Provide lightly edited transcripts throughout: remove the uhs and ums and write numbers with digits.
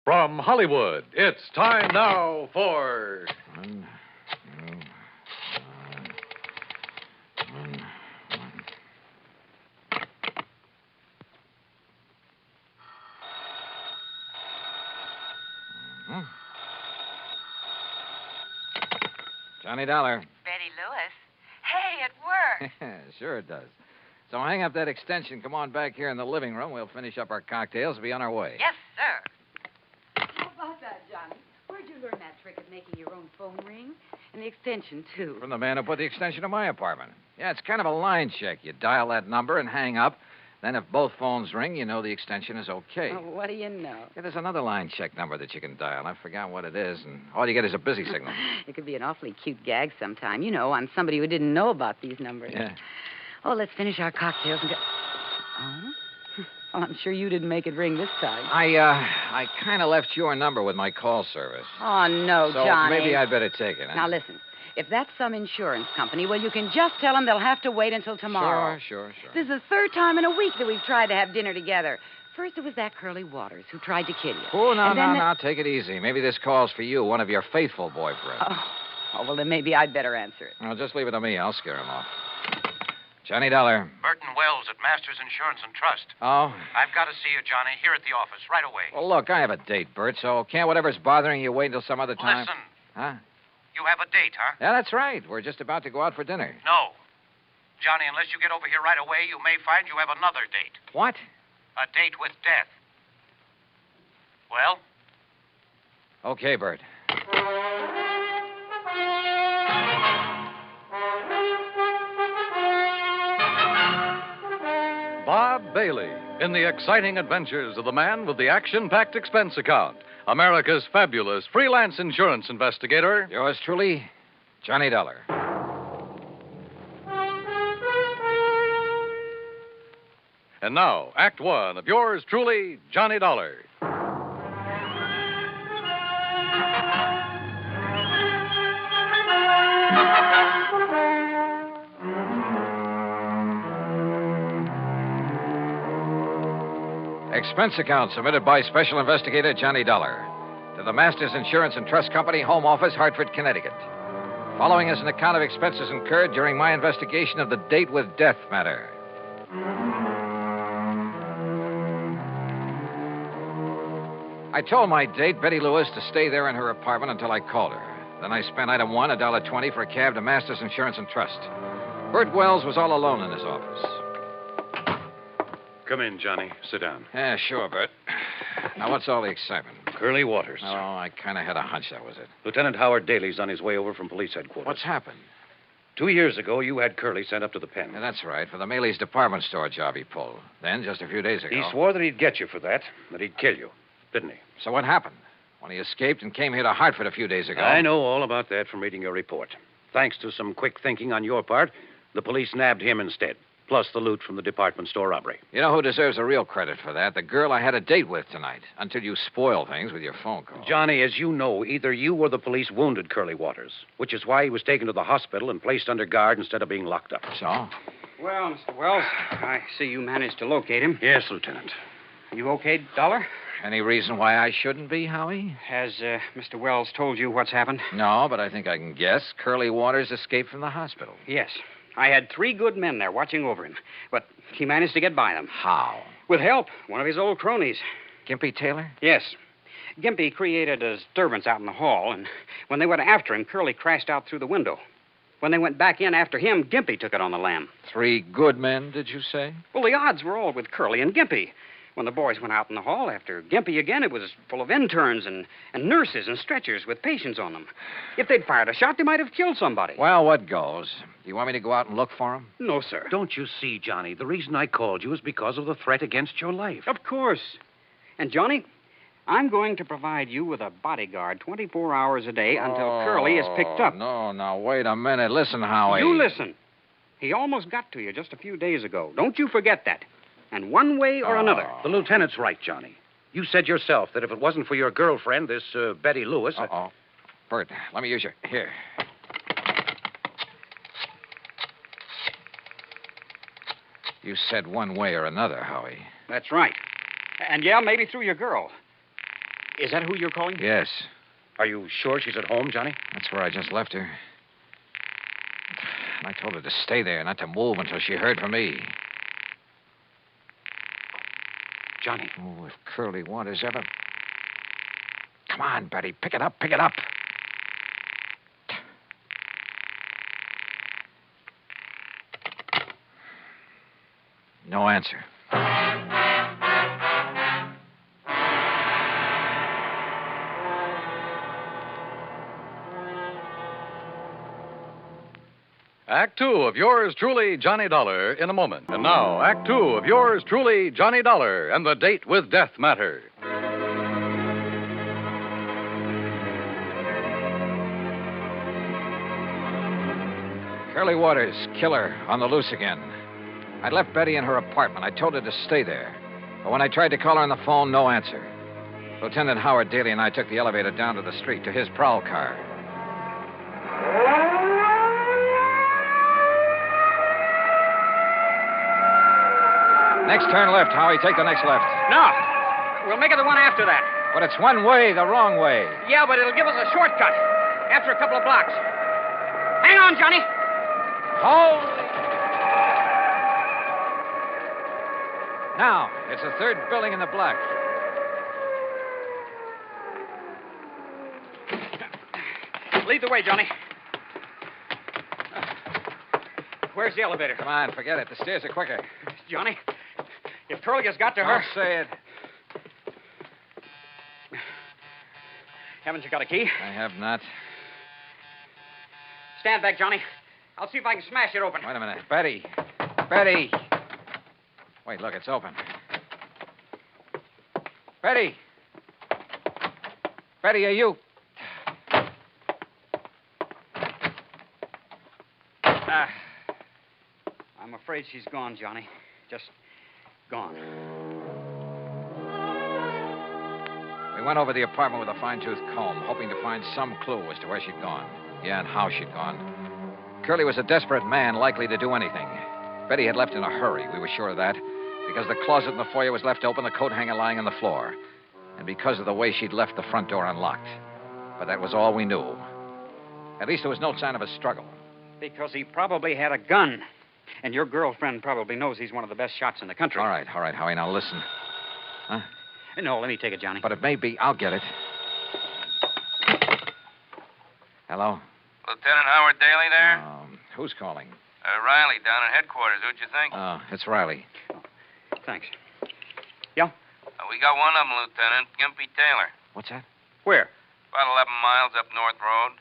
From Hollywood, it's time now for... Johnny Dollar. Betty Lewis. Hey, it worked. Sure it does. So hang up that extension. Come on back here in the living room. We'll finish up our cocktails and be on our way. Yes, sir. How about that, Johnny? Where'd you learn that trick of making your own phone ring? And the extension, too. From the man who put the extension to my apartment. Yeah, it's kind of a line check. You dial that number and hang up. Then if both phones ring, you know the extension is okay. Oh, what do you know? Yeah, there's another line check number that you can dial. I forgot what it is, and all you get is a busy signal. It could be an awfully cute gag sometime, on somebody who didn't know about these numbers. Yeah. Oh, let's finish our cocktails and go... Oh? Well, I'm sure you didn't make it ring this time. I kind of left your number with my call service. Oh, no, So Johnny. maybe I'd better take it, huh? Now, listen. If that's some insurance company, well, you can just tell them they'll have to wait until tomorrow. Sure. This is the third time in a week that we've tried to have dinner together. First, it was that Curly Waters who tried to kill you. Oh, And then no. Take it easy. Maybe this call's for you, one of your faithful boyfriends. Oh, well, then maybe I'd better answer it. Well, just leave it to me. I'll scare him off. Johnny Dollar. Burton Wells at Masters Insurance and Trust. Oh? I've got to see you, Johnny, here at the office right away. Well, look, I have a date, Bert, so can't whatever's bothering you wait until some other time? Listen. Huh? You have a date, huh? Yeah, that's right. We're just about to go out for dinner. No. Johnny, unless you get over here right away, you may find you have another date. What? A date with death. Well? Okay, Bert. Bob Bailey in the exciting adventures of the man with the action-packed expense account, America's fabulous freelance insurance investigator. Yours truly, Johnny Dollar. And now, Act One of yours truly, Johnny Dollar. Expense account submitted by Special Investigator Johnny Dollar to the Masters Insurance and Trust Company, Home Office, Hartford, Connecticut. Following is an account of expenses incurred during my investigation of the date with death matter. I told my date, Betty Lewis, to stay there in her apartment until I called her. Then I spent item one, $1.20 for a cab to Masters Insurance and Trust. Bert Wells was all alone in his office. Come in, Johnny. Sit down. Yeah, sure, Bert. Now, what's all the excitement? Curly Waters. Oh, I kind of had a hunch that was it. Lieutenant Howard Daly's on his way over from police headquarters. What's happened? 2 years ago, you had Curly sent up to the pen. Yeah, that's right, for the Maley's department store job he pulled. Then, just a few days ago... He swore that he'd get you for that he'd kill you, didn't he? So what happened? When he escaped and came here to Hartford a few days ago... I know all about that from reading your report. Thanks to some quick thinking on your part, the police nabbed him instead, plus the loot from the department store robbery. You know who deserves the real credit for that? The girl I had a date with tonight, until you spoil things with your phone call. Johnny, as you know, either you or the police wounded Curly Waters, which is why he was taken to the hospital and placed under guard instead of being locked up. So? Well, Mr. Wells, I see you managed to locate him. Yes, Lieutenant. You okay, Dollar? Any reason why I shouldn't be, Howie? Has Mr. Wells told you what's happened? No, but I think I can guess. Curly Waters escaped from the hospital. Yes. I had 3 good men there watching over him, but he managed to get by them. How? With help. One of his old cronies. Gimpy Taylor? Yes. Gimpy created a disturbance out in the hall, and when they went after him, Curly crashed out through the window. When they went back in after him, Gimpy took it on the lam. 3 good men, did you say? Well, the odds were all with Curly and Gimpy. When the boys went out in the hall after Gimpy again, it was full of interns and nurses and stretchers with patients on them. If they'd fired a shot, they might have killed somebody. Well, what goes? Do you want me to go out and look for him? No, sir. Don't you see, Johnny? The reason I called you is because of the threat against your life. Of course. And, Johnny, I'm going to provide you with a bodyguard 24 hours a day until Curly is picked up. No, now, wait a minute. Listen, Howie. You listen. He almost got to you just a few days ago. Don't you forget that. And one way or another. The lieutenant's right, Johnny. You said yourself that if it wasn't for your girlfriend, this Betty Lewis... Uh-oh. Bert, let me use your... Here. You said one way or another, Howie. That's right. And, yeah, maybe through your girl. Is that who you're calling? Yes. Are you sure she's at home, Johnny? That's where I just left her. And I told her to stay there, not to move until she heard from me. Johnny. Oh, if Curly Waters ever... Come on, Betty. Pick it up, pick it up. No answer. Act Two of yours truly, Johnny Dollar, in a moment. And now, Act Two of yours truly, Johnny Dollar, and the date with death matter. Curly Waters, killer, on the loose again. I'd left Betty in her apartment. I told her to stay there. But when I tried to call her on the phone, no answer. Lieutenant Howard Daly and I took the elevator down to the street to his prowl car. Next turn left, Howie. Take the next left. No. We'll make it the one after that. But it's one way, the wrong way. Yeah, but it'll give us a shortcut after a couple of blocks. Hang on, Johnny. Holy... Now, it's the third building in the block. Lead the way, Johnny. Where's the elevator? Come on, forget it. The stairs are quicker. Johnny, if Curly has got to her... Don't say it. Haven't you got a key? I have not. Stand back, Johnny. I'll see if I can smash it open. Wait a minute. Betty. Betty. Wait, look, it's open. Betty. Betty, are you... I'm afraid she's gone, Johnny. Just gone. We went over the apartment with a fine-tooth comb, hoping to find some clue as to where she'd gone. Yeah, and how she'd gone. Curly was a desperate man, likely to do anything. Betty had left in a hurry. We were sure of that. Because the closet in the foyer was left open, the coat hanger lying on the floor. And because of the way she'd left the front door unlocked. But that was all we knew. At least there was no sign of a struggle. Because he probably had a gun. And your girlfriend probably knows he's one of the best shots in the country. All right, Howie, now listen. Huh? No, let me take it, Johnny. But it may be. I'll get it. Hello? Lieutenant Howard Daly there? Who's calling? Riley down at headquarters. Who'd you think? It's Riley. Thanks. Yeah? We got one of them, Lieutenant. Gimpy Taylor. What's that? Where? About 11 miles up North Road.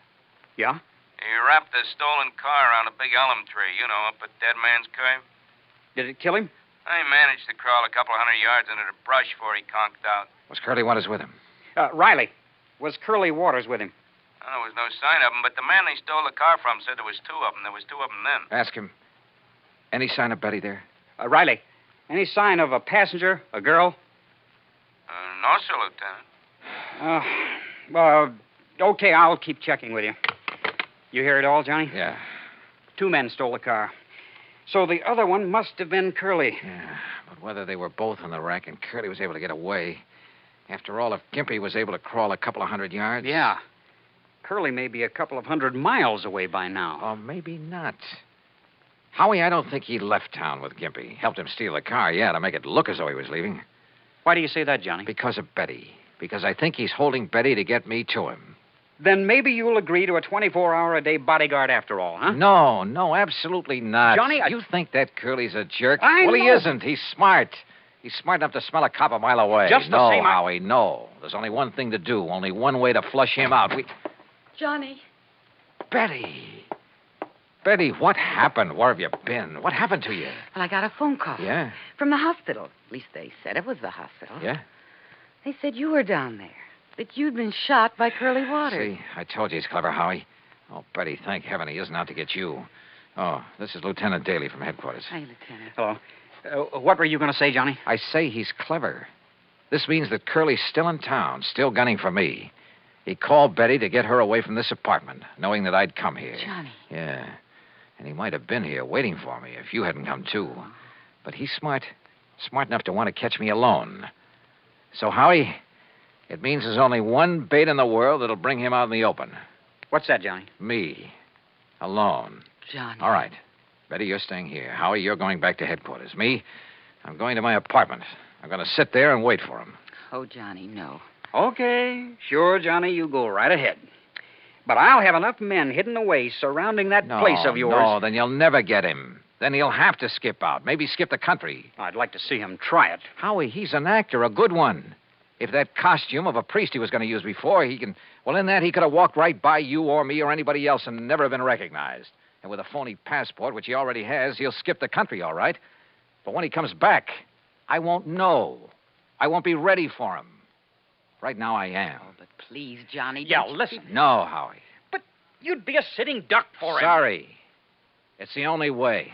Yeah? He wrapped a stolen car around a big elm tree, up at Dead Man's Cave. Did it kill him? He managed to crawl a couple hundred yards into the brush before he conked out. Was Curly Waters with him? Riley. Was Curly Waters with him? There was no sign of him, but the man they stole the car from said there was two of them. There was two of them then. Ask him. Any sign of Betty there? Riley, any sign of a passenger, a girl? No, sir, Lieutenant. Well, okay, I'll keep checking with you. You hear it all, Johnny? Yeah. Two men stole the car. So the other one must have been Curly. Yeah, but whether they were both on the rack and Curly was able to get away... After all, if Gimpy was able to crawl a couple of hundred yards... Yeah. Curly may be a couple of 100 miles away by now. Or maybe not. Howie, I don't think he left town with Gimpy. Helped him steal the car, yeah, to make it look as though he was leaving. Why do you say that, Johnny? Because of Betty. Because I think he's holding Betty to get me to him. Then maybe you'll agree to a 24-hour-a-day bodyguard after all, huh? No, absolutely not. Johnny, You think that Curly's a jerk? I Well, he know. isn't. He's smart. He's smart enough to smell a cop a mile away. Just the no, same, Howie, no. There's only one thing to do. Only one way to flush him out. Johnny. Betty. Betty, what happened? Where have you been? What happened to you? Well, I got a phone call. Yeah? From the hospital. At least they said it was the hospital. Yeah? They said you were down there. That you'd been shot by Curly Waters. See, I told you he's clever, Howie. Oh, Betty, thank heaven he isn't out to get you. Oh, this is Lieutenant Daly from headquarters. Hi, Lieutenant. Hello. What were you going to say, Johnny? I say he's clever. This means that Curly's still in town, still gunning for me. He called Betty to get her away from this apartment, knowing that I'd come here. Johnny. Yeah. And he might have been here waiting for me if you hadn't come, too. But he's smart enough to want to catch me alone. So, Howie, It means there's only one bait in the world that'll bring him out in the open. What's that, Johnny? Me. Alone. Johnny. All right. Betty, you're staying here. Howie, you're going back to headquarters. Me, I'm going to my apartment. I'm going to sit there and wait for him. Oh, Johnny, no. Okay. Sure, Johnny, you go right ahead. But I'll have enough men hidden away surrounding that place of yours. No, then you'll never get him. Then he'll have to skip out. Maybe skip the country. I'd like to see him try it. Howie, he's an actor, a good one. If that costume of a priest he was going to use before, he can... Well, in that, he could have walked right by you or me or anybody else and never have been recognized. And with a phony passport, which he already has, he'll skip the country, all right. But when he comes back, I won't know. I won't be ready for him. Right now, I am. Oh, but please, Johnny. Yeah, don't you listen. No, Howie. But you'd be a sitting duck for him. Sorry. It's the only way.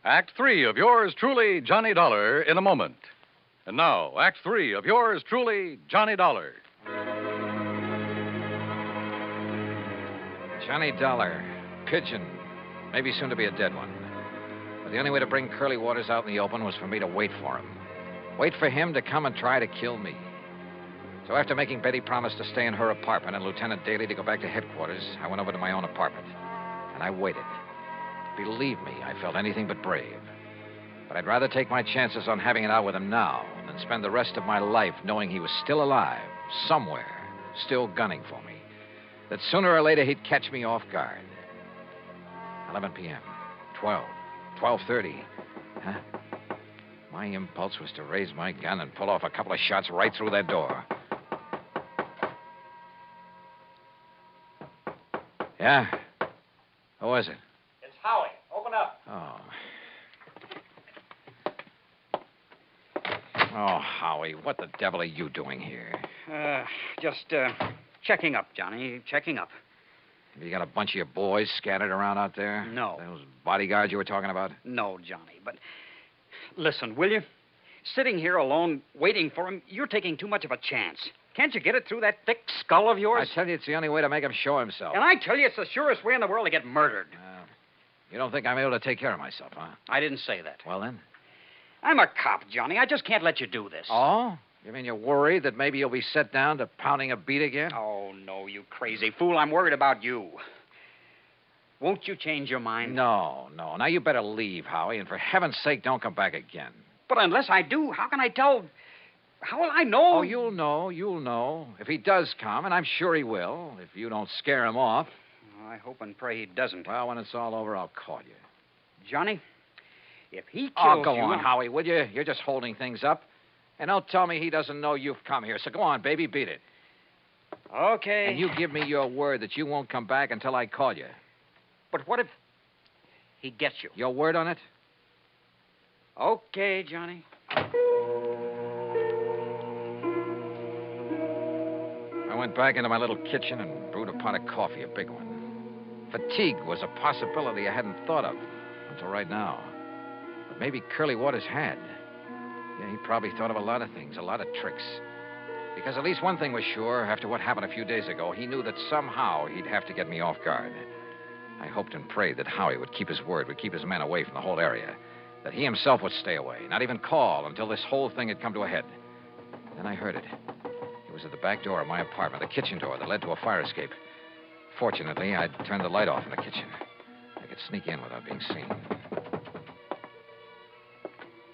Act 3 of yours truly, Johnny Dollar, in a moment. And now, Act 3 of yours truly, Johnny Dollar. Johnny Dollar. Pigeon. Maybe soon to be a dead one. But the only way to bring Curly Waters out in the open was for me to wait for him. Wait for him to come and try to kill me. So after making Betty promise to stay in her apartment and Lieutenant Daly to go back to headquarters, I went over to my own apartment. And I waited. Believe me, I felt anything but brave. But I'd rather take my chances on having it out with him now than spend the rest of my life knowing he was still alive, somewhere, still gunning for me. That sooner or later he'd catch me off guard. 11 p.m., 12, 12:30. Huh? My impulse was to raise my gun and pull off a couple of shots right through that door. Yeah? Who is it? It's Howie. Open up. Oh, Howie, what the devil are you doing here? Just checking up, Johnny. Checking up. Have you got a bunch of your boys scattered around out there? No. Those bodyguards you were talking about? No, Johnny, but listen, will you? Sitting here alone, waiting for him, you're taking too much of a chance. Can't you get it through that thick skull of yours? I tell you, it's the only way to make him show himself. And I tell you, it's the surest way in the world to get murdered. You don't think I'm able to take care of myself, huh? I didn't say that. Well, then. I'm a cop, Johnny. I just can't let you do this. Oh? You mean you're worried that maybe you'll be set down to pounding a beat again? Oh, no, you crazy fool. I'm worried about you. Won't you change your mind? No. Now, you better leave, Howie, and for heaven's sake, don't come back again. But unless I do, how can I tell? How will I know? Oh, you'll know. If he does come, and I'm sure he will, if you don't scare him off. I hope and pray he doesn't. Well, when it's all over, I'll call you. Johnny, if he kills Oh, go you... on, Howie, will you? You're just holding things up. And don't tell me he doesn't know you've come here. So go on, baby, beat it. Okay. And you give me your word that you won't come back until I call you. But what if he gets you? Your word on it? Okay, Johnny. I went back into my little kitchen and brewed a pot of coffee, a big one. Fatigue was a possibility I hadn't thought of until right now. But maybe Curly Waters had. Yeah, he probably thought of a lot of things, a lot of tricks. Because at least one thing was sure, after what happened a few days ago, he knew that somehow he'd have to get me off guard. I hoped and prayed that Howie would keep his word, would keep his men away from the whole area. That he himself would stay away, not even call until this whole thing had come to a head. Then I heard it. It was at the back door of my apartment, the kitchen door that led to a fire escape. Fortunately, I'd turned the light off in the kitchen. I could sneak in without being seen.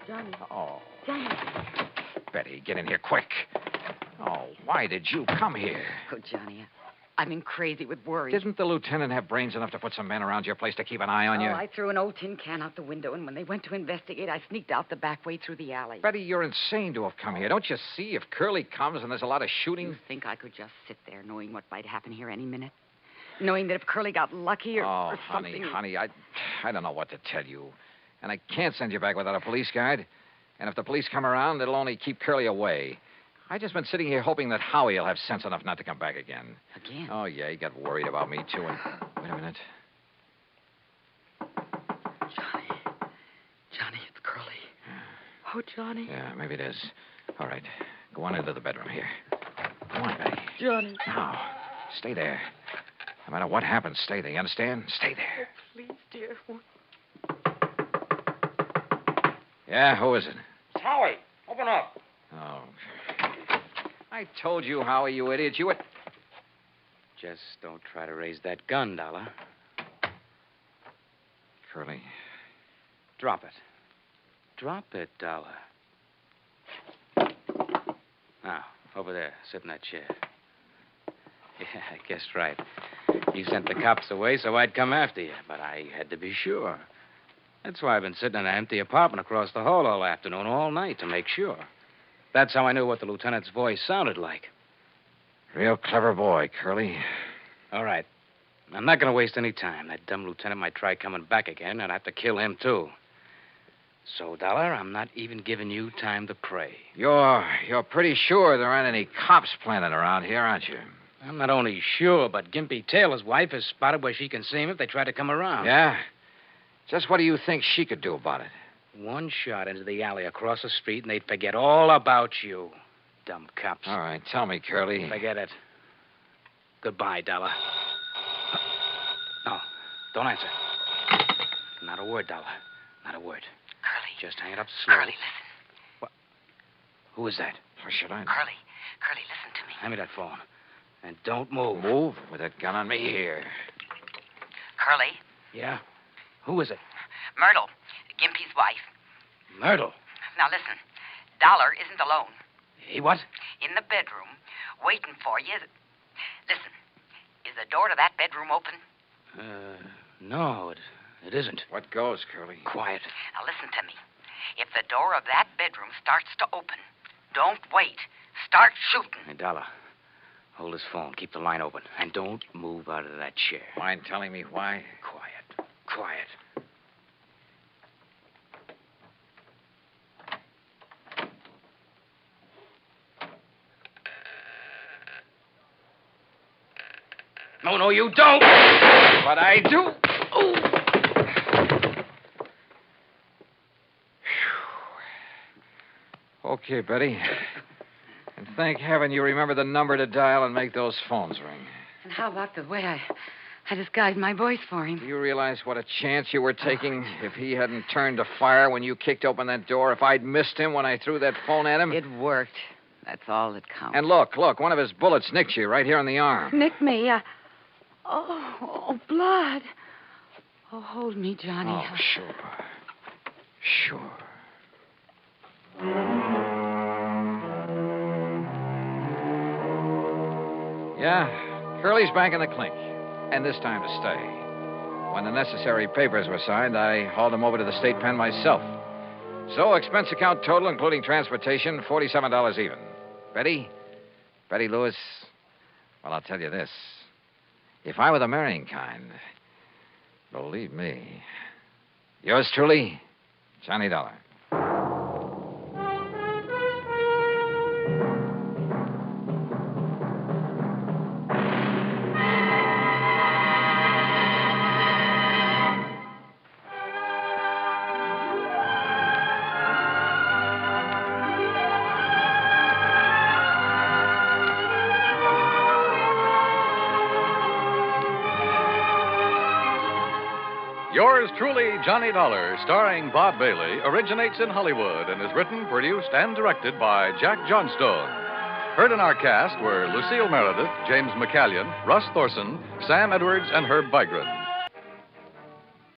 Johnny. Oh. Johnny. Betty, get in here quick. Oh, why did you come here? Oh, Johnny, I've been crazy with worry. Didn't the lieutenant have brains enough to put some men around your place to keep an eye on you? I threw an old tin can out the window, and when they went to investigate, I sneaked out the back way through the alley. Betty, you're insane to have come here. Don't you see? If Curly comes and there's a lot of shooting... You think I could just sit there knowing what might happen here any minute? Knowing that if Curly got lucky or something... honey, I don't know what to tell you. And I can't send you back without a police guide. And if the police come around, it'll only keep Curly away. I've just been sitting here hoping that Howie will have sense enough not to come back again. Again? Oh, yeah, he got worried about me, too. And... Wait a minute. Johnny, it's Curly. Oh, Johnny. Yeah, maybe it is. All right. Go on into the bedroom here. Come on, Betty. Johnny. Now, stay there. No matter what happens, stay there. You understand? Stay there. Please, dear. Yeah, who is it? It's Howie, open up. Oh. I told you, Howie, you idiot. You would. Just don't try to raise that gun, Dollar. Curly. Drop it. Drop it, Dollar. Now, over there. Sit in that chair. Yeah, I guessed right. You sent the cops away so I'd come after you, but I had to be sure. That's why I've been sitting in an empty apartment across the hall all afternoon, all night, to make sure. That's how I knew what the lieutenant's voice sounded like. Real clever boy, Curly. All right. I'm not going to waste any time. That dumb lieutenant might try coming back again, and I'd have to kill him, too. So, Dollar, I'm not even giving you time to pray. You're pretty sure there aren't any cops planted around here, aren't you? I'm not only sure, but Gimpy Taylor's wife has spotted where she can see him if they try to come around. Yeah? Just what do you think she could do about it? One shot into the alley across the street, and they'd forget all about you. Dumb cops. All right, tell me, Curly. Forget it. Goodbye, Dollar. No, don't answer. Not a word, Dollar. Not a word. Curly. Just hang it up slowly. Curly, listen. What? Who is that? How should I know? Curly, listen to me. Hand me that phone. And don't move. Move with that gun on me here. Curly, Yeah? Who is it? Myrtle, Gimpy's wife. Myrtle. Now listen, Dollar isn't alone. He what? In the bedroom, waiting for you. Listen, is the door to that bedroom open? No, it isn't. What goes, Curly? Quiet. Now listen to me. If the door of that bedroom starts to open, don't wait. Start shooting. Hey, Dollar, hold this phone. Keep the line open. And don't move out of that chair. Mind telling me why? Quiet. Quiet. No, you don't. But I do. Okay, Betty. And thank heaven you remember the number to dial and make those phones ring. And how about the way I disguised my voice for him? Do you realize what a chance you were taking if he hadn't turned to fire when you kicked open that door? If I'd missed him when I threw that phone at him? It worked. That's all that counts. And look, one of his bullets nicked you right here on the arm. Nick me. Oh, blood. Oh, hold me, Johnny. Oh, sure. Sure. Yeah, Curly's back in the clink. And this time to stay. When the necessary papers were signed, I hauled him over to the state pen myself. So, expense account total, including transportation, $47 even. Betty Lewis, well, I'll tell you this. If I were the marrying kind, believe me, yours truly, Johnny Dollar. Yours truly, Johnny Dollar, starring Bob Bailey, originates in Hollywood and is written, produced, and directed by Jack Johnstone. Heard in our cast were Lucille Meredith, James McCallion, Russ Thorson, Sam Edwards, and Herb Vigran.